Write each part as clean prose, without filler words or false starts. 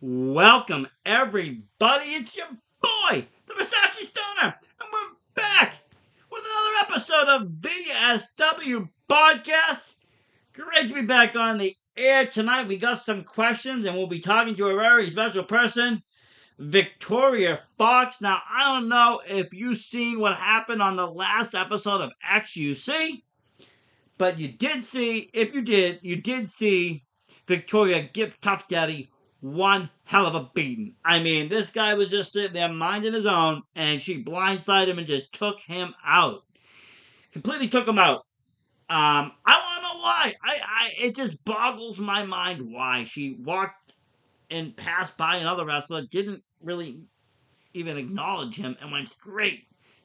Welcome, everybody. It's your boy, the Versace Stoner, and we're back with another episode of VSW Podcast. Great to be back on the air tonight. We got some questions, and we'll be talking to a very special person, Victoria Fox. Now, I don't know if you've seen what happened on the last episode of XUC, but you did see, if you did see Victoria give Tuff Daddy one hell of a beating. I mean, this guy was just sitting there minding his own, and she blindsided him and just took him out. Completely took him out. I want to know why. It just boggles my mind why she walked and passed by another wrestler, didn't really even acknowledge him, and went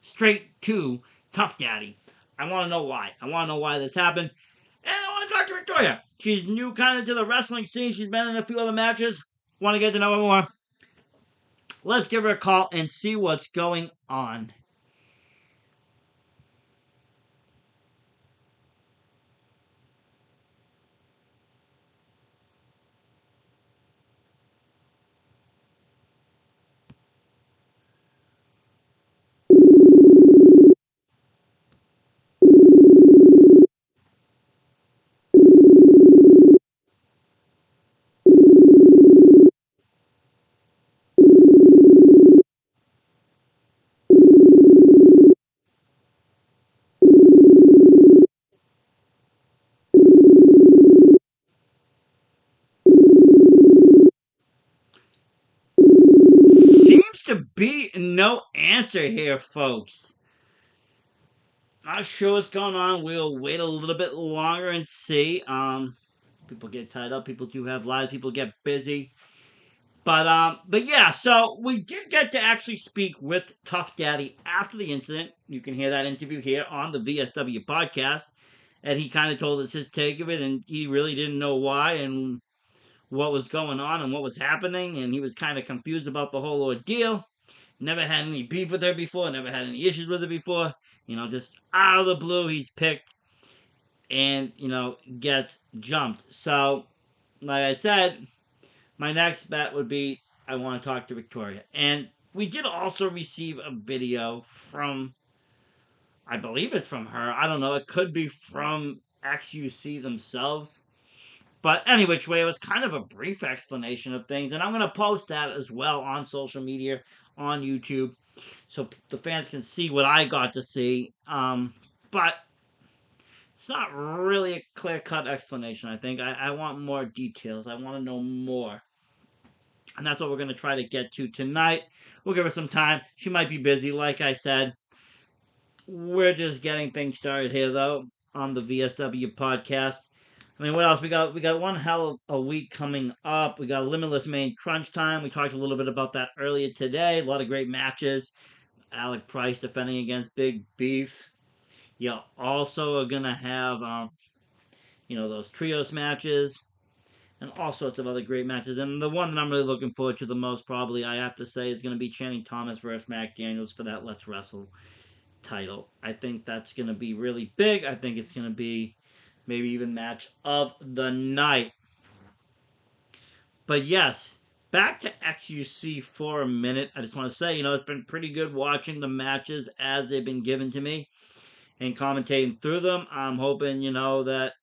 straight to Tuff Daddy. I want to know why. I want to know why this happened. And I want to talk to Victoria. She's new kind of to the wrestling scene. She's been in a few other matches. Want to get to know her more. Let's give her a call and see what's going on. Seems to be no answer here, folks. Not sure what's going on. We'll wait a little bit longer and see. People get tied up. People do have lives. People get busy. But yeah, so we did get to actually speak with Tuff Daddy after the incident. You can hear that interview here on the VSW podcast. And he kind of told us his take of it, and he really didn't know why and what was going on and what was happening, and he was kind of confused about the whole ordeal. Never had any beef with her before, never had any issues with her before. Just out of the blue, he's picked and, gets jumped. So, like I said, my next bet would be I want to talk to Victoria. And we did also receive a video from, I believe it's from her. I don't know. It could be from XUC themselves. But any which way, it was kind of a brief explanation of things. And I'm going to post that as well on social media, on YouTube, so the fans can see what I got to see. But it's not really a clear-cut explanation, I think. I want more details. I want to know more. And that's what we're going to try to get to tonight. We'll give her some time. She might be busy, like I said. We're just getting things started here, though, on the VSW podcast. I mean, what else? We got one hell of a week coming up. We got Limitless Main Crunch Time. We talked a little bit about that earlier today. A lot of great matches. Alec Price defending against Big Beef. You also are going to have, those trios matches. And all sorts of other great matches. And the one that I'm really looking forward to the most, probably, I have to say, is going to be Channing Thomas versus Mac Daniels for that Let's Wrestle title. I think that's going to be really big. I think it's going to be maybe even match of the night. But yes, back to XUC for a minute. I just want to say, it's been pretty good watching the matches as they've been given to me and commentating through them. I'm hoping, that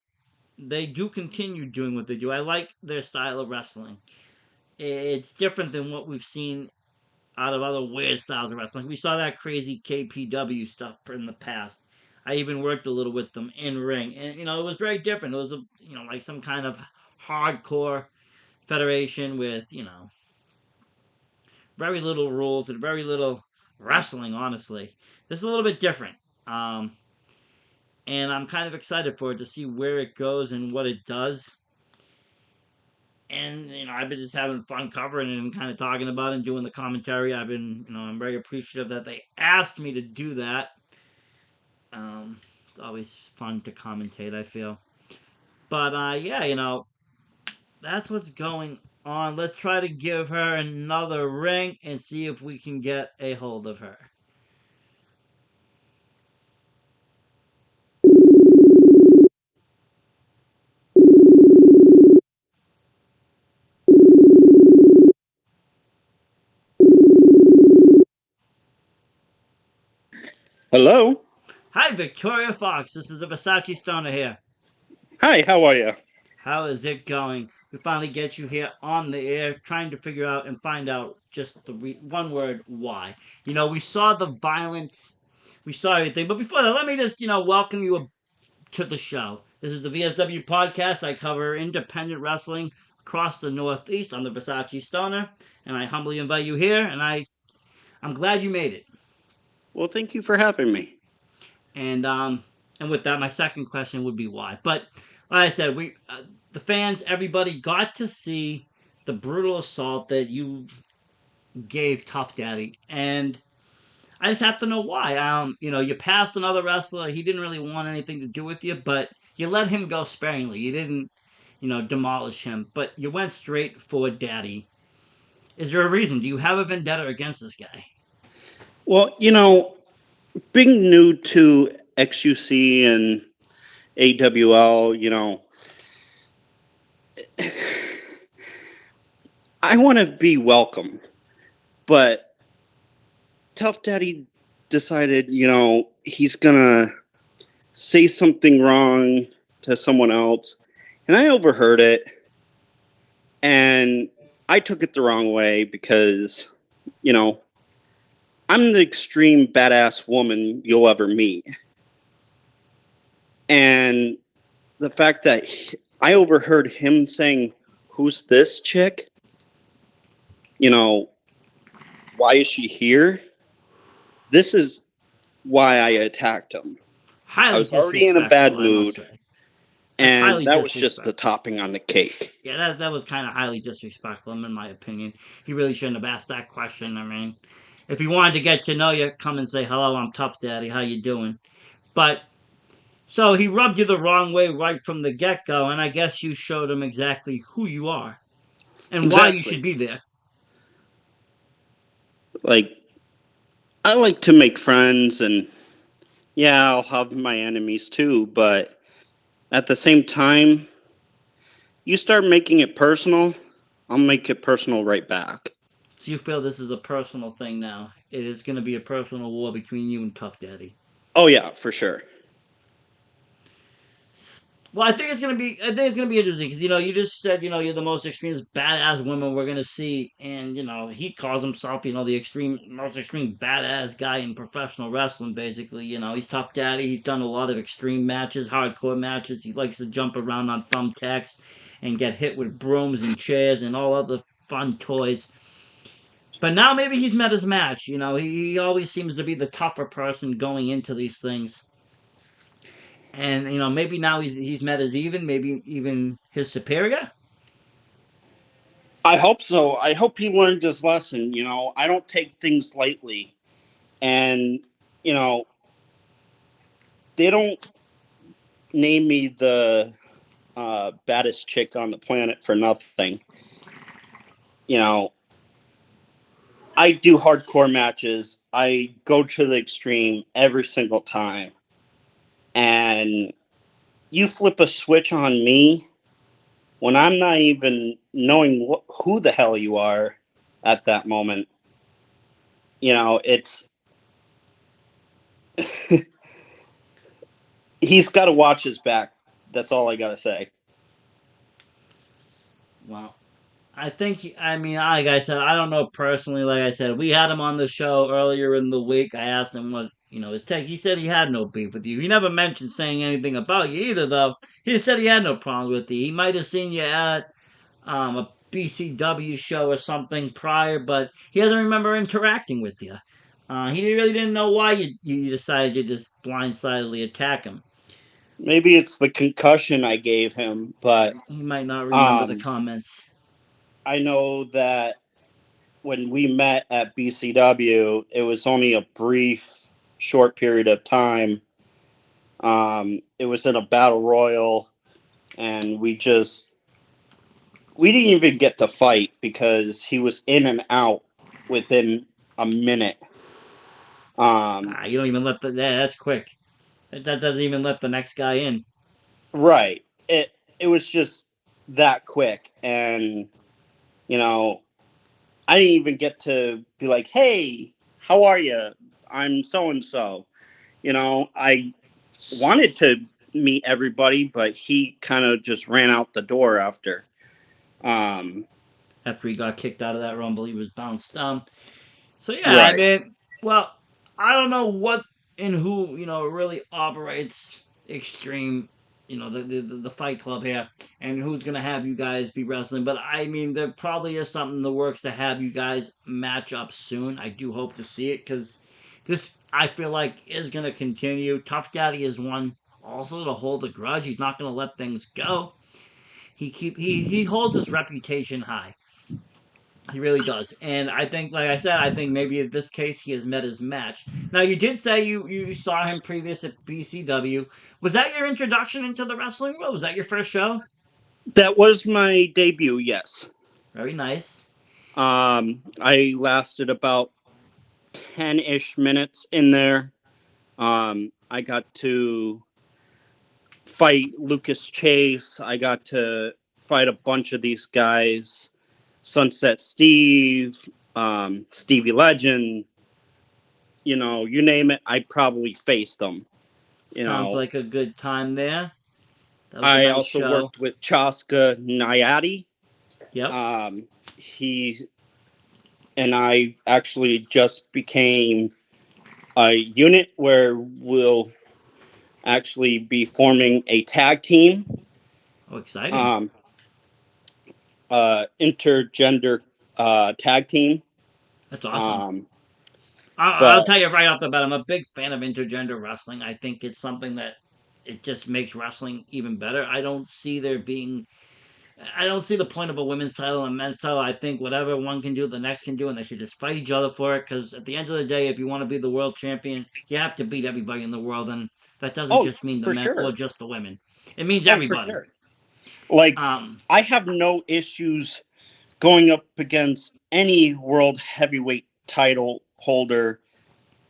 they do continue doing what they do. I like their style of wrestling. It's different than what we've seen out of other weird styles of wrestling. We saw that crazy KPW stuff in the past. I even worked a little with them in ring, and it was very different. It was like some kind of hardcore federation with very little rules and very little wrestling. Honestly, this is a little bit different. And I'm kind of excited for it to see where it goes and what it does. And, I've been just having fun covering it and kind of talking about it and doing the commentary. I'm very appreciative that they asked me to do that. It's always fun to commentate, I feel. But, yeah, that's what's going on. Let's try to give her another ring and see if we can get a hold of her. Hello. Hi, Victoria Fox. This is the Versace Stoner here. Hi, how are you? How is it going? We finally get you here on the air, trying to figure out and find out just the one word why. We saw the violence, we saw everything, but before that, let me just welcome you to the show. This is the VSW podcast. I cover independent wrestling across the Northeast. I'm the Versace Stoner, and I humbly invite you here. And I'm glad you made it. Well, thank you for having me. And um and with that, my second question would be why. But like I said, we the fans, everybody got to see the brutal assault that you gave Tuff Daddy, and I just have to know why. You passed another wrestler. He didn't really want anything to do with you, but you let him go sparingly. You didn't, demolish him, but you went straight for Daddy. Is there a reason? Do you have a vendetta against this guy? Well, being new to XUC and AWL, I want to be welcome. But Tough Daddy decided, he's going to say something wrong to someone else. And I overheard it. And I took it the wrong way because, you know, I'm the extreme badass woman you'll ever meet. And the fact that I overheard him saying, "Who's this chick? You know, why is she here?" This is why I attacked him. I Highly was already in a bad disrespectful, I must mood, say. That's and highly that was just the disrespectful. topping on the cake. Yeah, that was kind of highly disrespectful, in my opinion. He really shouldn't have asked that question. I mean, if he wanted to get to know you, come and say, "Hello, I'm Tough Daddy. How you doing?" But so he rubbed you the wrong way right from the get go, and I guess you showed him exactly who you are and why you should Exactly. be there. Like, I like to make friends, and yeah, I'll have my enemies too, but at the same time, you start making it personal, I'll make it personal right back. So you feel this is a personal thing now. It is going to be a personal war between you and Tough Daddy. Oh, yeah, for sure. Well, I think it's gonna be interesting because you just said you're the most extreme badass woman we're gonna see, and he calls himself the most extreme badass guy in professional wrestling. Basically, he's Tough Daddy. He's done a lot of extreme matches, hardcore matches. He likes to jump around on thumbtacks and get hit with brooms and chairs and all other fun toys. But now maybe he's met his match. He always seems to be the tougher person going into these things. And maybe now he's met his maybe even his superior. I hope so. I hope he learned his lesson. I don't take things lightly. And, you know, they don't name me the baddest chick on the planet for nothing. You know, I do hardcore matches. I go to the extreme every single time. And you flip a switch on me when I'm not even knowing who the hell you are at that moment. It's he's got to watch his back. That's all I got to say. Well, I mean, like I said, I don't know personally. Like I said, we had him on the show earlier in the week. I asked him what his take. He said he had no beef with you. He never mentioned saying anything about you either, though. He said he had no problems with you. He might have seen you at a BCW show or something prior, but he doesn't remember interacting with you. He really didn't know why you decided to just blindsidedly attack him. Maybe it's the concussion I gave him, but He might not remember the um, comments. I know that when we met at BCW, it was only a brief, short period of time. It was in a battle royal, and we didn't even get to fight because he was in and out within a minute. Um, You don't even let that's quick. That doesn't even let the next guy in. right. It was just that quick, and you know, I didn't even get to be like, "Hey, how are you? I'm so and so." I wanted to meet everybody, but he kind of just ran out the door after. Um, After he got kicked out of that rumble, he was bounced. So yeah, I right. mean, well, I don't know what and who really operates Extreme, the Fight Club here, and who's gonna have you guys be wrestling. But I mean, there probably is something in the works to have you guys match up soon. I do hope to see it because this I feel like is gonna continue. Tough Daddy is one also to hold a grudge. He's not gonna let things go. He holds his reputation high. He really does. And I think, like I said, I think maybe in this case he has met his match. Now, you did say you saw him previous at BCW. Was that your introduction into the wrestling world? Was that your first show? That was my debut, yes. Very nice. I lasted about 10 ish minutes in there. I got to fight Lucas Chase. I got to fight a bunch of these guys: Sunset Steve, Stevie Legend. You name it, I probably faced them. You Sounds know, like a good time there. That was a I nice also show. worked with Chaska Nyadi. Yep. He and I actually just became a unit where we'll actually be forming a tag team, Oh, exciting. um, intergender tag team. That's awesome. Um, I'll but tell you right off the bat, I'm a big fan of intergender wrestling. I think it's something that it just makes wrestling even better. I don't see the point of a women's title and a men's title. I think whatever one can do, the next can do, and they should just fight each other for it. Because at the end of the day, if you want to be the world champion, you have to beat everybody in the world, and that doesn't oh, just mean the for men or sure. just the women. It means Oh, for everybody. sure. Like, Um, I have no issues going up against any world heavyweight title holder,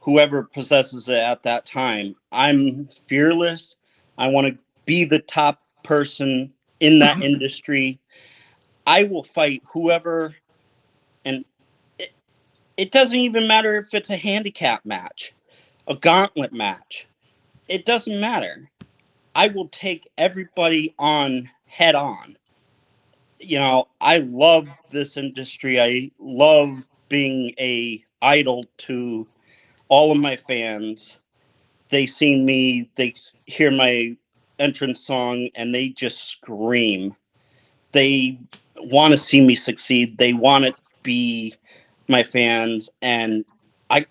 whoever possesses it at that time. I'm fearless. I want to be the top person in that industry. I will fight whoever, and it, it doesn't even matter if it's a handicap match, a gauntlet match. It doesn't matter. I will take everybody on head on. I love this industry. I love being a idol to all of my fans. They see me, they hear my entrance song, and they just scream. They want to see me succeed. They want to be my fans, and I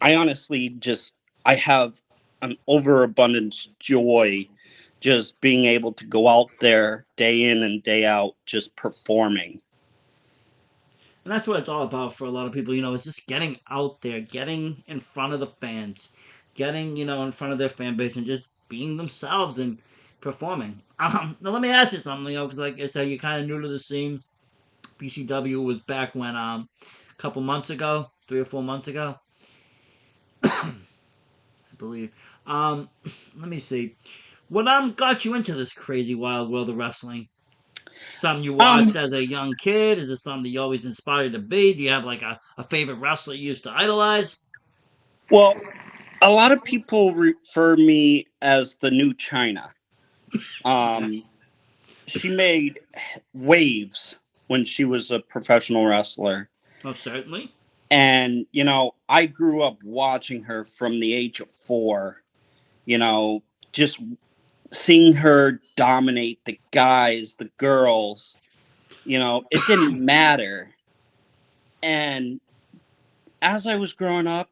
I honestly just I have an overabundance joy just being able to go out there day in and day out just performing. and that's what it's all about for a lot of people. It's just getting out there, getting in front of the fans, getting in front of their fan base, and just being themselves and performing. Now let me ask you something, because like I said, you're kind of new to the scene. PCW was back when a couple months ago, 3 or 4 months ago, I believe. Um, let me see. What got you into this crazy wild world of wrestling? Something you watched Um as a young kid? Is it something you always inspired to be? Do you have like a favorite wrestler you used to idolize? well, a lot of people refer me as the new China. Okay. Um she made waves when she was a professional wrestler. Most certainly. And I grew up watching her from the age of 4, you know, just seeing her dominate the guys, the girls. It didn't matter. And as I was growing up,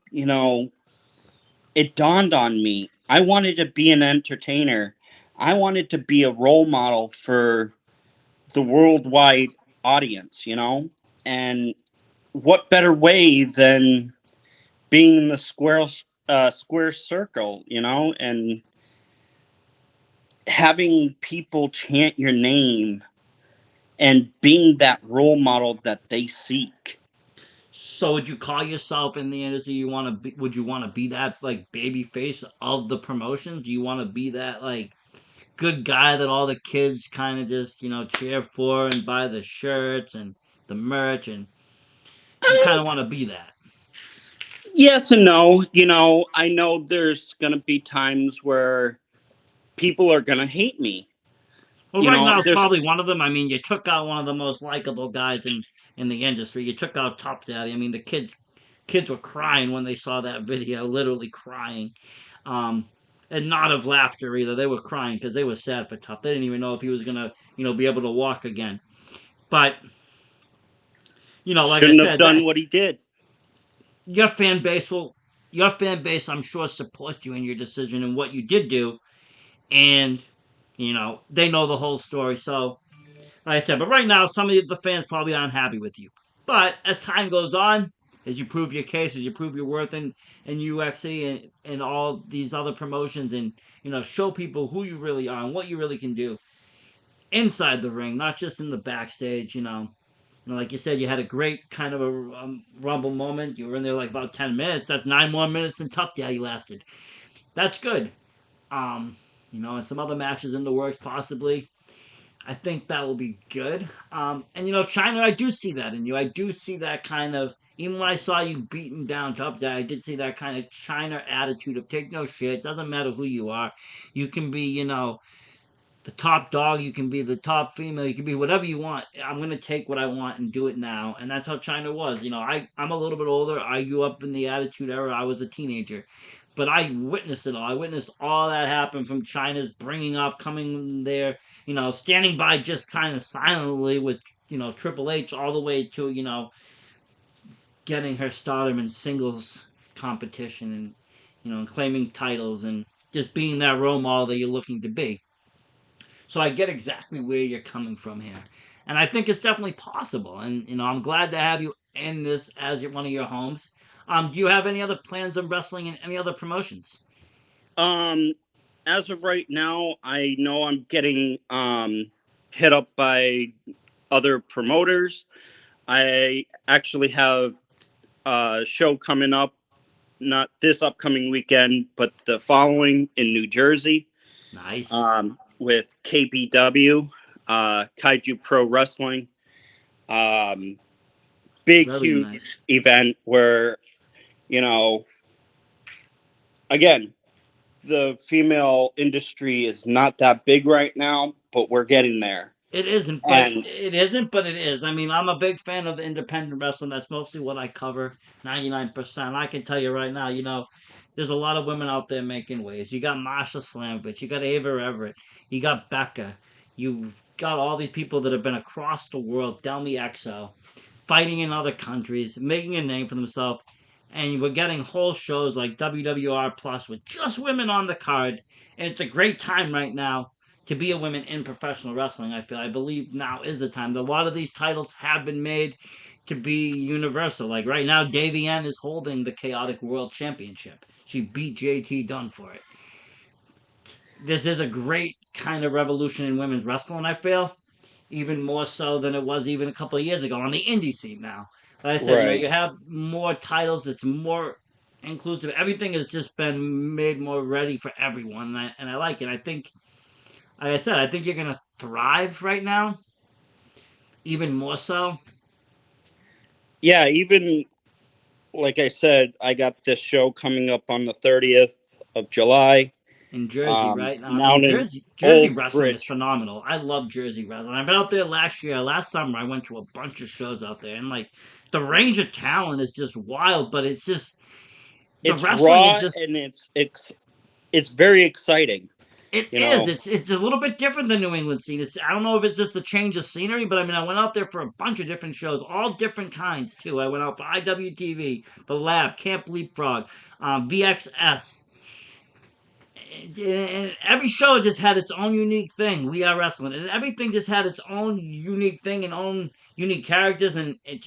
it dawned on me I wanted to be an entertainer. I wanted to be a role model for the worldwide audience, And what better way than being in the square circle, and having people chant your name and being that role model that they seek. So would you call yourself in the industry? You want to be? Would you want to be that like baby face of the promotion? Do you want to be that like good guy that all the kids kind of just cheer for and buy the shirts and the merch, and you kind of want to be that? Yes and no. I know there's going to be times where people are going to hate me. Well, right now it's There's probably one of them. I mean, you took out one of the most likable guys in the industry. You took out Tuff Daddy. I mean, the kids were crying when they saw that video, literally crying, um, and not of laughter either. They were crying because they were sad for Tuff. They didn't even know if he was gonna, be able to walk again. But like I shouldn't have said, done what he did. your fan base will, your fan base, I'm sure, supports you in your decision and what you did do, and they know the whole story. So like I said, but right now, some of the fans probably aren't happy with you. But as time goes on, as you prove your case, as you prove your worth in UXC and all these other promotions, and show people who you really are and what you really can do inside the ring, not just in the backstage. Like you said, you had a great kind of a rumble moment. You were in there like about 10 minutes. That's 9 more minutes than Tough Daddy lasted. That's good. Um, and some other matches in the works possibly. I think that will be good. And China, I do see that in you. I do see that kind of. Even when I saw you beating down Tough Guy, I did see that kind of China attitude of take no shit. Doesn't matter who you are. You can be, the top dog. You can be the top female. You can be whatever you want. I'm gonna take what I want and do it now. And that's how China was. I'm a little bit older. I grew up in the Attitude Era. I was a teenager, but I witnessed it all. I witnessed all that happen from China's bringing up, coming there, standing by just kind of silently with Triple H all the way to getting her stardom in singles competition and claiming titles and just being that role model that you're looking to be. So I get exactly where you're coming from here. And I think it's definitely possible. And, I'm glad to have you in this as one of your homes. Do you have any other plans on wrestling in any other promotions? Um, as of right now, I know I'm getting hit up by other promoters. I actually have a show coming up, not this upcoming weekend, but the following in New Jersey, Nice. with KBW, Kaiju Pro Wrestling. Um, Big, Very nice. huge event where, you know, again, the female industry is not that big right now, but we're getting there. And It isn't, but it is. I mean, I'm a big fan of the independent wrestling. That's mostly what I cover, 99%. I can tell you right now, there's a lot of women out there making waves. You got Marsha Slamovich, you got Ava Everett, you got Becca, you've got all these people that have been across the world, down the XO, fighting in other countries, making a name for themselves. And we're getting whole shows like WWR Plus with just women on the card. And it's a great time right now to be a woman in professional wrestling. I believe now is the time. A lot of these titles have been made to be universal. Like right now, Davey Ann is holding the Chaotic World Championship. She beat JT Dunn for it. This is a great kind of revolution in women's wrestling, I feel. Even more so than it was even a couple of years ago on the indie scene now. Like I said, right. you have more titles, it's more inclusive. Everything has just been made more ready for everyone, and I like it. I think, like I said, I think you're going to thrive right now, even more so Yeah, even like I said, I got this show coming up on the 30th of July, in Jersey, right? down in Jersey Old wrestling is Bridge. phenomenal. I love Jersey wrestling. I've been out there last summer. I went to a bunch of shows out there, and like the range of talent is just wild. But it's just the It's wrestling is raw just and it's very exciting, it you is. know. It's a little bit different than New England scene. I don't know if it's just a change of scenery, but I mean I went out there for a bunch of different shows, all different kinds too. I went out for IWTV, The Lab, Camp Leapfrog, VXS, and every show just had its own unique thing. We are wrestling, and everything just had its own unique thing and own unique characters, and it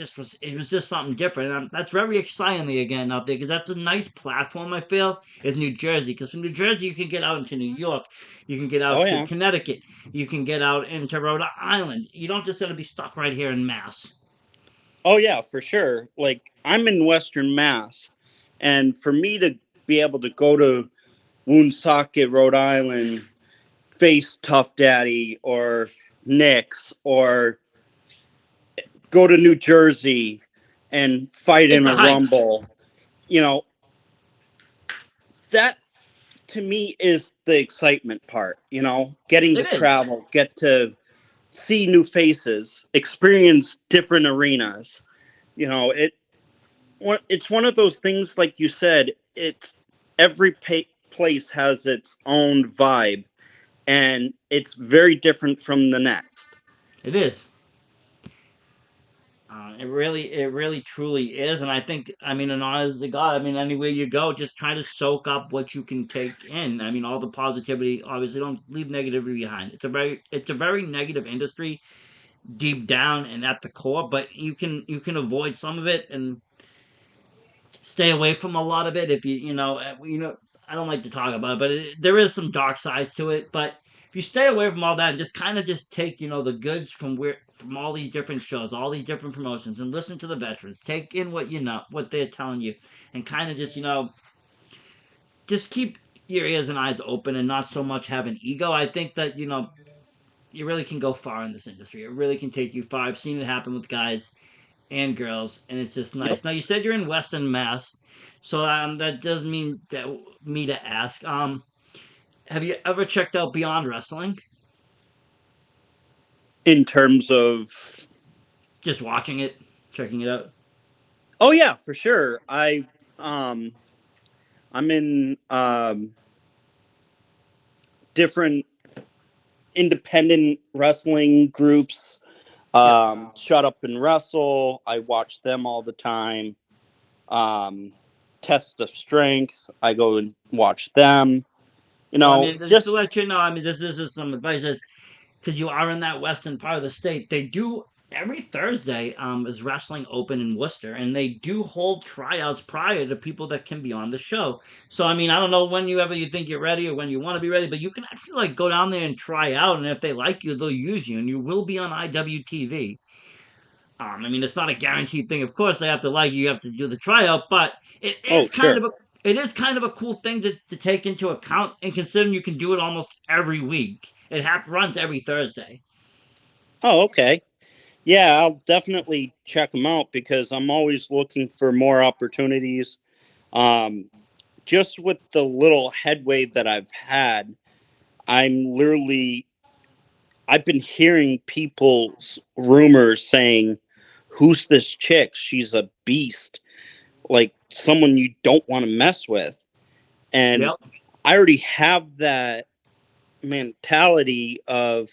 was just something different. And that's very exciting again out there because that's a nice platform. I feel is New Jersey because from New Jersey you can get out into New York, you can get Oh out to yeah. Connecticut, you can get out into Rhode Island. You don't just have to be stuck right here in Mass. Oh yeah, for sure. Like I'm in Western Mass, and for me to be able to go to Woonsocket, Rhode Island, face Tuff Daddy or Nick's, or go to New Jersey and fight It's in a a hike. rumble. you know, that to me is the excitement part, getting to It is. travel, get to see new faces, experience different arenas. It it's one of those things, like you said, it's every place has its own vibe, and it's very different from the next. It is. It really, truly is, and I think, I mean, and honest to God, I mean, anywhere you go, just try to soak up what you can take in. I mean, all the positivity. Obviously, don't leave negativity behind. It's a very negative industry deep down and at the core, but you can avoid some of it and stay away from a lot of it if you know. I don't like to talk about it, but there is some dark sides to it. But if you stay away from all that and just kind of just take the goods from all these different shows, all these different promotions, and listen to the veterans, take in what they're telling you, and kind of just keep your ears and eyes open and not so much have an ego. I think that you really can go far in this industry. It really can take you far. I've seen it happen with guys and girls, and it's just Yep. nice. Now, you said you're in Western Mass, so that does mean that me to ask. Have you ever checked out Beyond Wrestling? In terms of, Just watching it, checking it out. oh yeah, for sure. Um I'm in different independent wrestling groups. Yep. Shut Up and Wrestle, I watch them all the time. um Test of Strength, I go and watch them. Well, I mean, just to Just, let you know, I mean, this is some advice. Because you are in that western part of the state, they do every Thursday is wrestling open in Worcester, and they do hold tryouts prior to people that can be on the show. So I mean, I don't know when you think you're ready or when you want to be ready, but you can actually like go down there and try out, and if they like you, they'll use you, and you will be on IWTV. I mean, it's not a guaranteed thing. Of course, they have to like you. You have to do the tryout, but it oh is kind sure. of a cool thing to take into account, and considering you can do it almost every week. Runs every Thursday. Oh, okay. Yeah, I'll definitely check them out because I'm always looking for more opportunities. Um, just with the little headway that I've had, I'm literally, I've been hearing people's rumors saying, "Who's this chick? She's a beast, like someone you don't want to mess with." And Yep. I already have that mentality of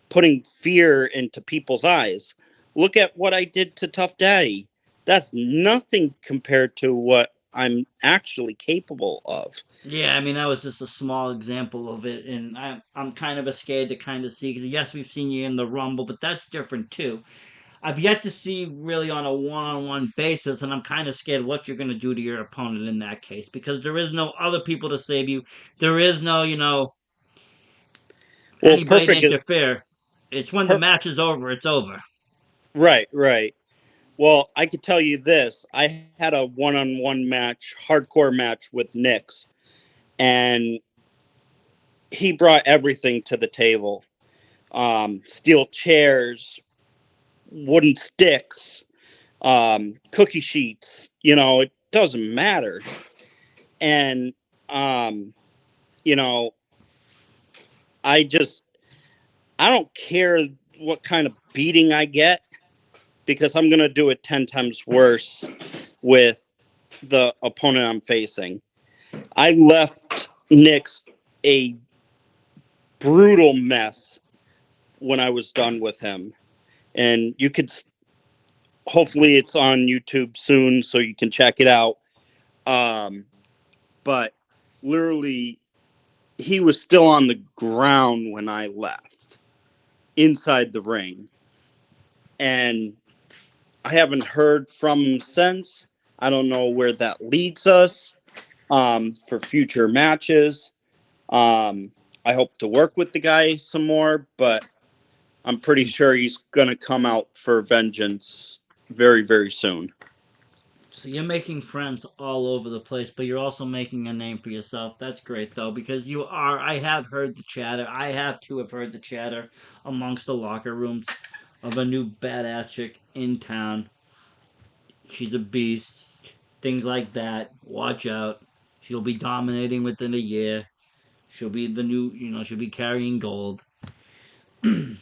putting fear into people's eyes. Look at what I did to Tuff Daddy. That's nothing compared to what I'm actually capable of. Yeah, I mean that was just a small example of it, and I'm kind of scared to kind of see because yes, we've seen you in the Rumble, but that's different too. I've yet to see really on a one-on-one basis, and I'm kind of scared what you're going to do to your opponent in that case because there is no other people to save you. There is no Well, anybody to perfect. interfere. It's when the Per- match is over, it's over. right, right. Well, I could tell you this. I had a one-on-one match, hardcore match with Nix, and he brought everything to the table. Steel chairs, wooden sticks, cookie sheets. It doesn't matter. And um, you know, I just I don't care what kind of beating I get because I'm gonna do it 10 times worse with the opponent I'm facing. I left Nick's a brutal mess when I was done with him, and you could, hopefully it's on YouTube soon so you can check it out. Um, but literally, he was still on the ground when I left inside the ring, and I haven't heard from him since. I don't know where that leads us for future matches. Um, I hope to work with the guy some more, but I'm pretty sure he's going to come out for vengeance very, very soon. So you're making friends all over the place, but you're also making a name for yourself. That's great though, because you are. I have heard the chatter. I have too have heard the chatter amongst the locker rooms of a new badass chick in town. She's a beast. things like that. Watch out. She'll be dominating within a year. She'll be the new, she'll be carrying gold. And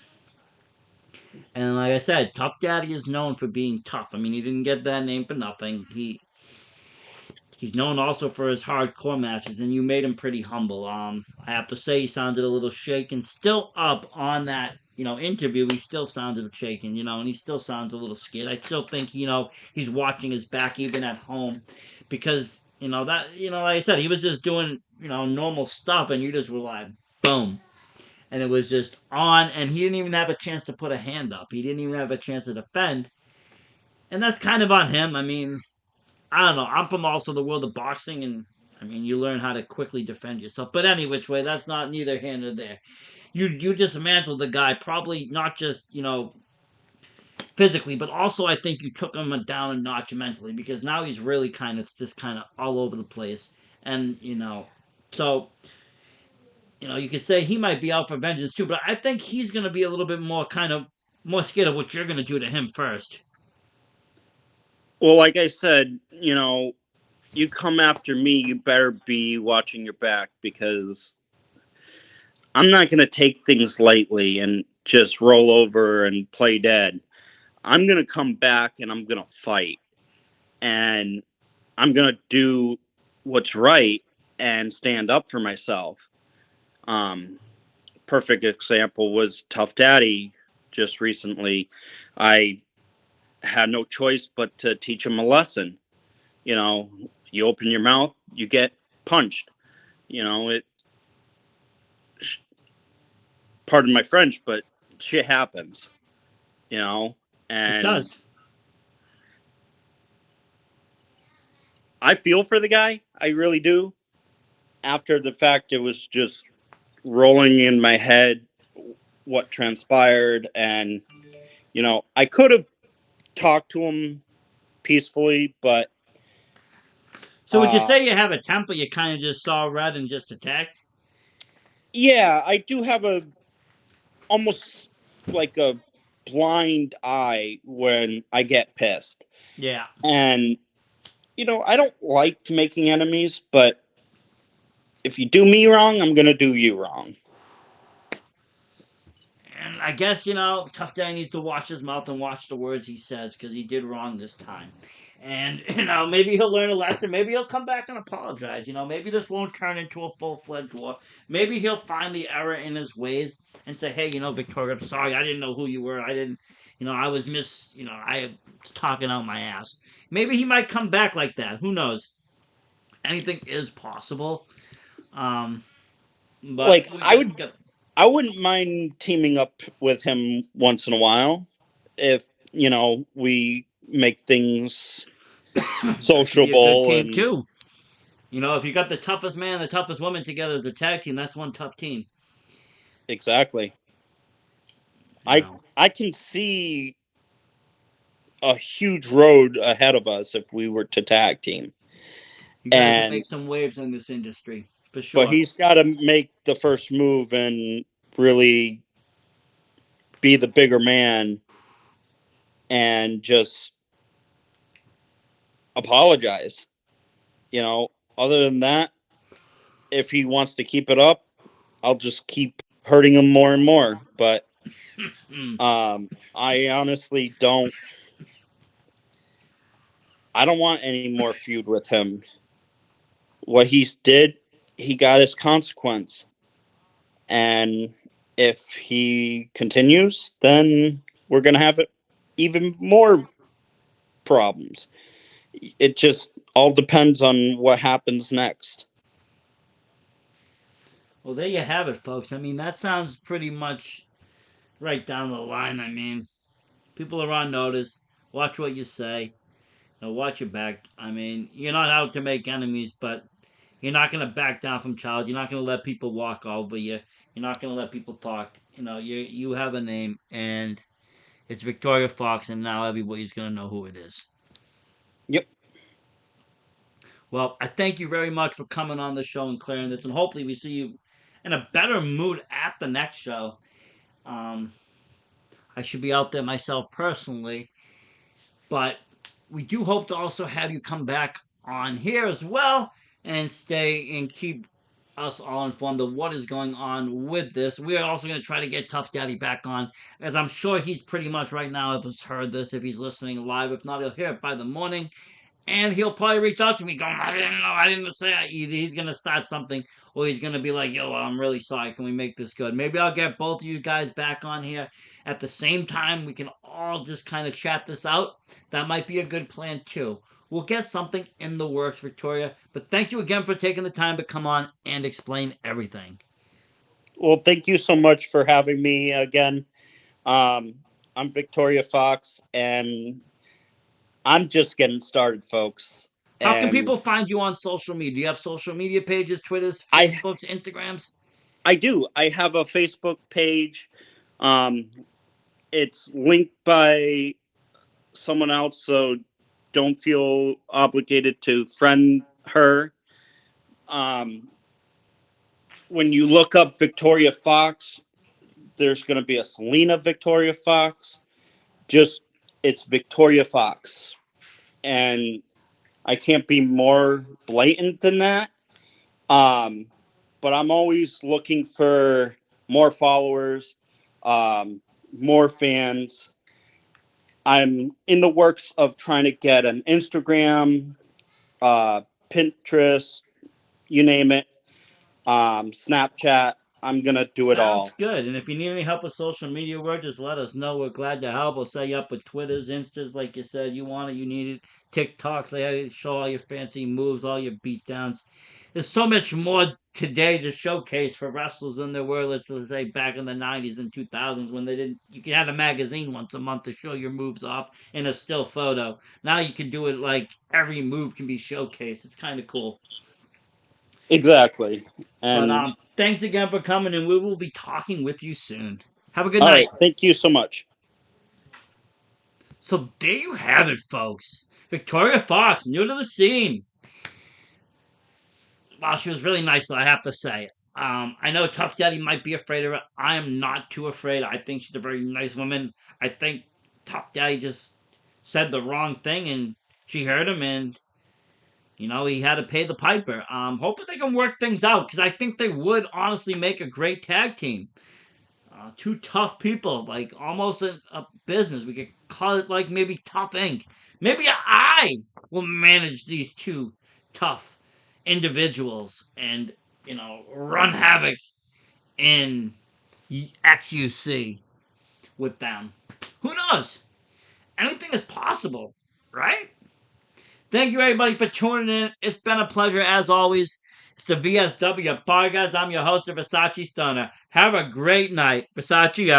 like I said, Tuff Daddy is known for being tough. I mean, he didn't get that name for nothing. He's known also for his hardcore matches, and you made him pretty humble. I have to say, he sounded a little shaken. Still up on that, interview. He still sounded shaken, and he still sounds a little scared. I still think, he's watching his back even at home, because like I said, he was just doing, normal stuff, and you just were like, boom, and it was just on, and he didn't even have a chance to put a hand up. He didn't even have a chance to defend, and that's kind of on him. I mean, I don't know. I'm from also the world of boxing, and I mean, you learn how to quickly defend yourself. But any which way, that's not neither here nor there. You dismantled the guy, probably not just physically, but also I think you took him down a notch mentally, because now he's really kind of all over the place, and so you could say he might be out for vengeance too, but I think he's gonna be a little bit more more scared of what you're gonna do to him first. Well, like I said, you come after me, you better be watching your back, because I'm not going to take things lightly and just roll over and play dead. I'm going to come back and I'm going to fight. And I'm going to do what's right and stand up for myself. Um, Perfect example was Tuff Daddy just recently. I had no choice but to teach him a lesson. You know, you open your mouth, you get punched. It, pardon my French, but shit happens, you know, It and does. I feel for the guy. I really do. After the fact, it was just rolling in my head what transpired. And, I could have talked to him peacefully, but So would you uh, say you have a temper? You kind of just saw red and just attacked? yeah, I do have almost like a blind eye when I get pissed. Yeah. And, I don't like making enemies, but if you do me wrong, I'm going to do you wrong. And I guess, Tough Guy needs to watch his mouth and watch the words he says, because he did wrong this time. And, maybe he'll learn a lesson. Maybe he'll come back and apologize. Maybe this won't turn into a full fledged war. Maybe he'll find the error in his ways and say, hey, Victoria, I'm sorry. I didn't know who you were. I didn't, I was I was talking out my ass. Maybe he might come back like that. Who knows? Anything is possible. Um, but Like we just got I wouldn't mind teaming up with him once in a while if, we make things that could be a good sociable team and too. If you got the toughest man and the toughest woman together as a tag team, that's one tough team. exactly. You I know, I can see a huge road ahead of us if we were to tag team. you guys will And make some waves in this industry for but sure. he's got to make the first move and really be the bigger man and just apologize. Other than that, if he wants to keep it up, I'll just keep hurting him more and more. But Mm. I honestly don't. I don't want any more feud with him. What he's did, he got his consequence, and if he continues, then we're gonna have even more problems. It just all depends on what happens next. Well, there you have it, folks. I mean, that sounds pretty much right down the line. I mean, people are on notice. Watch what you say. Watch your back. I mean, you're not out to make enemies, but you're not going to back down from child. You're not going to let people walk over you. You're not going to let people talk. You have a name, and it's Victoria Fox, and now everybody's going to know who it is. Yep. Well, I thank you very much for coming on the show and clearing this, and hopefully we see you in a better mood at the next show. Um, I should be out there myself personally, but we do hope to also have you come back on here as well and stay and keep us all informed of what is going on with this. We are also going to try to get Tuff Daddy back on, as I'm sure he's pretty much right now has heard this if he's listening live. If not, he'll hear it by the morning. And he'll probably reach out to me going, I didn't know, I didn't say that. Either he's going to start something or he's going to be like, yo, I'm really sorry. Can we make this good? Maybe I'll get both of you guys back on here at the same time. We can all just kind of chat this out. That might be a good plan too. We'll get something in the works, Victoria. But thank you again for taking the time to come on and explain everything. Well, thank you so much for having me again. Um, I'm Victoria Fox, and I'm just getting started, folks. How can And people find you on social media? Do you have social media pages, Twitters, I Facebooks, Instagrams? I do. I have a Facebook page. Um, it's linked by someone else, so don't feel obligated to friend her. Um, when you look up Victoria Fox, there's going to be a Selena Victoria Fox. Just it's Victoria Fox, and I can't be more blatant than that. Um, but I'm always looking for more followers, um, more fans. I'm in the works of trying to get an Instagram, uh, Pinterest, you name it, Snapchat. I'm gonna do it Sounds all. good. And if you need any help with social media work, just let us know. We're glad to help. We'll set you up with Twitters, Instas, like you said. You want it, you need it. TikToks, they show all your fancy moves, all your beatdowns. There's so much more today to showcase for wrestlers than there were, let's say, back in the 90s and 2000s when they didn't. You could have a magazine once a month to show your moves off in a still photo. Now you can do it like every move can be showcased. It's kind of cool. Exactly. But And thanks again for coming, and we will be talking with you soon. Have a good all night. right, thank you so much. So there you have it, folks. Victoria Fox, new to the scene. Wow, she was really nice, though, I have to say. I know Tuff Daddy might be afraid of her. I am not too afraid. I think she's a very nice woman. I think Tuff Daddy just said the wrong thing, and she heard him, and he had to pay the piper. Hopefully they can work things out because I think they would honestly make a great tag team. Two tough people, like almost a business. We could call it like maybe Tough Inc. Maybe I will manage these two tough individuals and run havoc in XUC with them. Who knows? Anything is possible, right? Thank you everybody for tuning in. It's been a pleasure as always. It's the VSW podcast. I'm your host, Versace Stunner. Have a great night. Versace out.